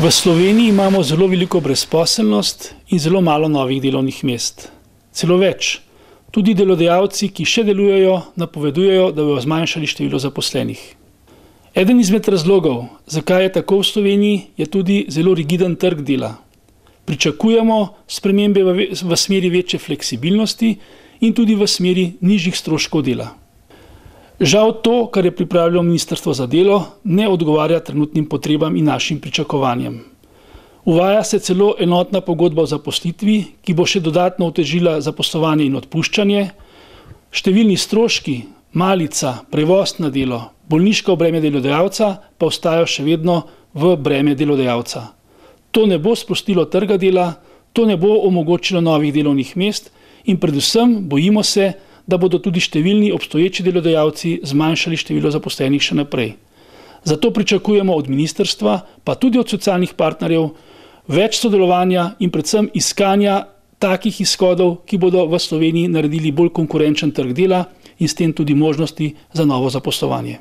V Sloveniji imamo zelo veliko brezposelnost in zelo malo novih delovnih mest. Celo več, tudi delodajalci, ki še delujejo, napovedujejo, da bodo zmanjšali število zaposlenih. Eden izmed razlogov, zakaj je tako v Sloveniji, je tudi zelo rigiden trg dela. Pričakujemo spremembe v smeri večje fleksibilnosti in tudi v smeri nižjih stroškov dela. Žal to, kar je pripravilo Ministrstvo za delo, ne odgovarja trenutnim potrebam in našim pričakovanjem. Uvaja se celo enotna pogodba o zaposlitvi, ki bo še dodatno otežila zaposlovanje in odpuščanje. Številni stroški, malica, prevoz na delo, bolniško breme delodajalca pa ostajajo še vedno v breme delodajalca. To ne bo sprostilo trga dela, to ne bo omogočilo novih delovnih mest in predvsem bojimo se, da bodo tudi številni obstoječi delodajalci zmanjšali število zaposlenih še naprej. Zato pričakujemo od ministrstva, pa tudi od socialnih partnerjev, več sodelovanja in predvsem iskanja takih izhodov, ki bodo v Sloveniji naredili bolj konkurenčen trg dela in s tem tudi možnosti za novo zaposlovanje.